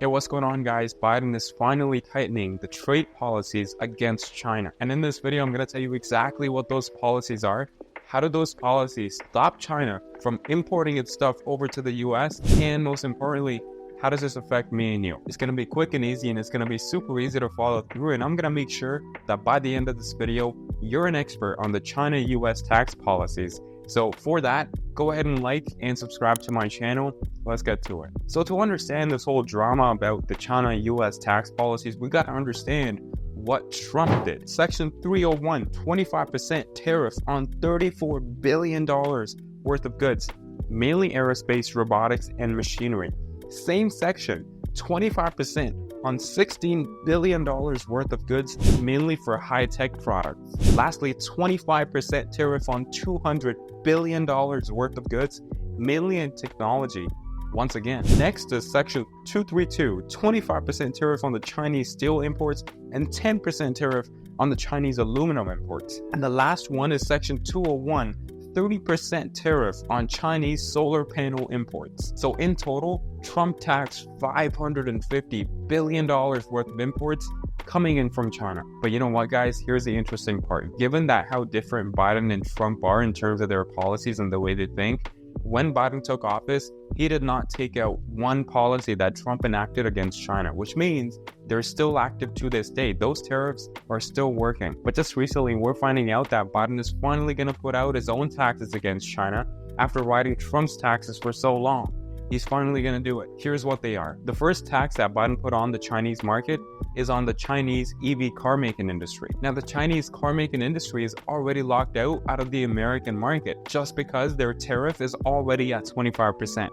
Hey, what's going on, guys? Biden is finally tightening the trade policies against China. And in this video, I'm going to tell you exactly what those policies are. How do those policies stop China from importing its stuff over to the US? And most importantly, how does this affect me and you? It's going to be quick and easy, and it's going to be super easy to follow through. And I'm going to make sure that by the end of this video, you're an expert on the China-US tax policies. So for that, go ahead and like and subscribe to my channel. Let's get to it. So to understand this whole drama about the China-US tax policies, we got to understand what Trump did. Section 301, 25% tariff on $34 billion worth of goods, mainly aerospace, robotics, and machinery. Same section, 25% on $16 billion worth of goods, mainly for high-tech products. Lastly, 25% tariff on $200 billion worth of goods, mainly in technology. Once again, next is Section 232, 25% tariff on the Chinese steel imports and 10% tariff on the Chinese aluminum imports. And the last one is Section 201, 30% tariff on Chinese solar panel imports. So in total, Trump taxed $550 billion worth of imports coming in from China. But you know what, guys? Here's the interesting part. Given that how different Biden and Trump are in terms of their policies and the way they think, when Biden took office, he did not take out one policy that Trump enacted against China, which means they're still active to this day. Those tariffs are still working. But just recently, we're finding out that Biden is finally going to put out his own taxes against China after riding Trump's taxes for so long. He's finally going to do it. Here's what they are. The first tax that Biden put on the Chinese market is on the Chinese EV car making industry. Now, the Chinese car making industry is already locked out of the American market just because their tariff is already at 25%.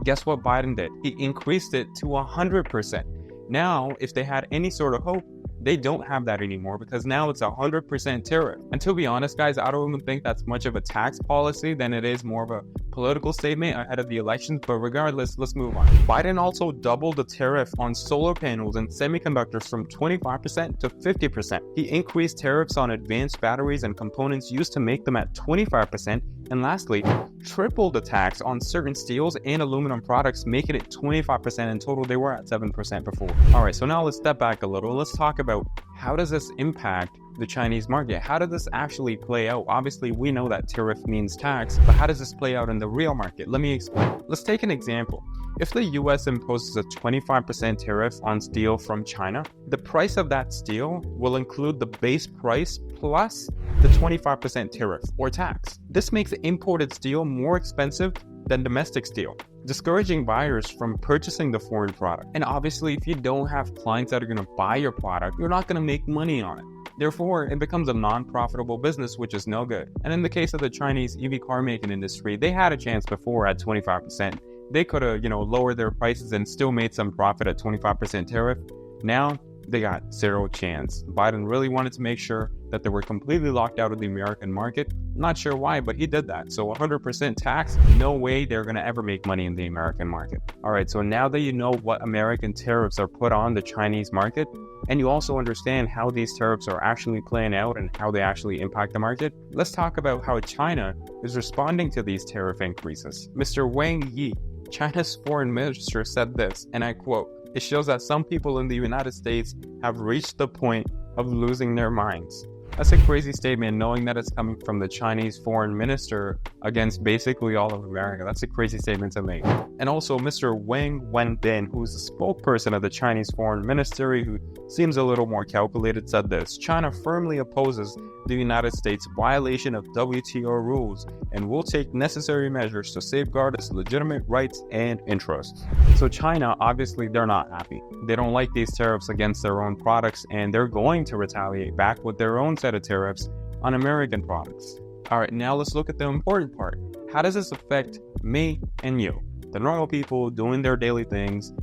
Guess what Biden did? He increased it to 100%. Now, if they had any sort of hope, they don't have that anymore because now it's 100% tariff. And to be honest, guys, I don't even think that's much of a tax policy than it is more of a political statement ahead of the elections. But regardless, let's move on. Biden also doubled the tariff on solar panels and semiconductors from 25% to 50%. He increased tariffs on advanced batteries and components used to make them at 25%. And lastly, tripled the tax on certain steels and aluminum products, making it 25%. In total, they were at 7% before. All right, so now let's step back a little. Let's talk about how does this impact the Chinese market? How does this actually play out? Obviously, we know that tariff means tax, but how does this play out in the real market? Let me explain. Let's take an example. If the US imposes a 25% tariff on steel from China, the price of that steel will include the base price plus the 25% tariff or tax. This makes imported steel more expensive than domestic steel, discouraging buyers from purchasing the foreign product. And obviously, if you don't have clients that are going to buy your product, you're not going to make money on it. Therefore, it becomes a non-profitable business, which is no good. And in the case of the Chinese EV car making industry, they had a chance before at 25%. They could have, lowered their prices and still made some profit at 25% tariff. Now, they got zero chance. Biden really wanted to make sure that they were completely locked out of the American market. Not sure why, but he did that. So 100% tax, no way they're going to ever make money in the American market. All right, so now that you know what American tariffs are put on the Chinese market, and you also understand how these tariffs are actually playing out and how they actually impact the market, let's talk about how China is responding to these tariff increases. Mr. Wang Yi, China's foreign minister, said this, and I quote, "It shows that some people in the United States have reached the point of losing their minds." That's a crazy statement, knowing that it's coming from the Chinese foreign minister against basically all of America. That's a crazy statement to make. And also, Mr. Wang Wenbin, who's the spokesperson of the Chinese foreign ministry, who seems a little more calculated, said this: "China firmly opposes the United States' violation of WTO rules and will take necessary measures to safeguard its legitimate rights and interests." So China, obviously, they're not happy. They don't like these tariffs against their own products, and they're going to retaliate back with their own set of tariffs on American products. All right, now let's look at the important part. How does this affect me and you? The normal people doing their daily things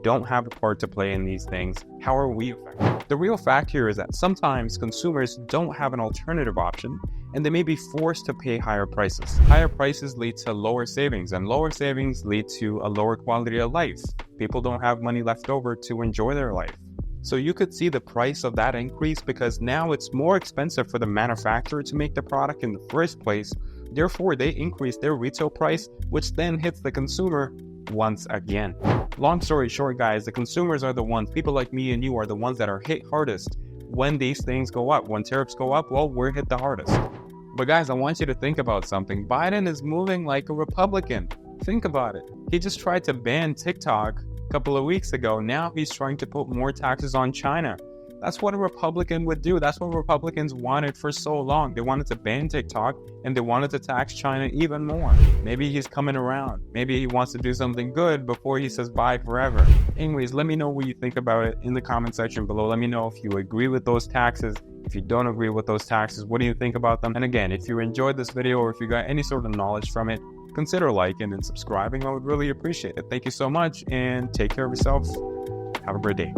don't have a part to play in these things. How are we affected? The real fact here is that sometimes consumers don't have an alternative option, and they may be forced to pay higher prices. Higher prices lead to lower savings, and lower savings lead to a lower quality of life. People don't have money left over to enjoy their life. So you could see the price of that increase because now it's more expensive for the manufacturer to make the product in the first place. Therefore, they increase their retail price, which then hits the consumer once again. Long story short, guys, the consumers are the ones, people like me and you are the ones that are hit hardest when these things go up. When tariffs go up, well, we're hit the hardest. But guys, I want you to think about something. Biden is moving like a Republican. Think about it. He just tried to ban TikTok a couple of weeks ago. Now he's trying to put more taxes on China. That's what a Republican would do. That's what Republicans wanted for so long. They wanted to ban TikTok and they wanted to tax China even more. Maybe he's coming around. Maybe he wants to do something good before he says bye forever. Anyways, let me know what you think about it in the comment section below. Let me know if you agree with those taxes. If you don't agree with those taxes, what do you think about them? And again, if you enjoyed this video or if you got any sort of knowledge from it, consider liking and subscribing. I would really appreciate it. Thank you so much and take care of yourselves. Have a great day.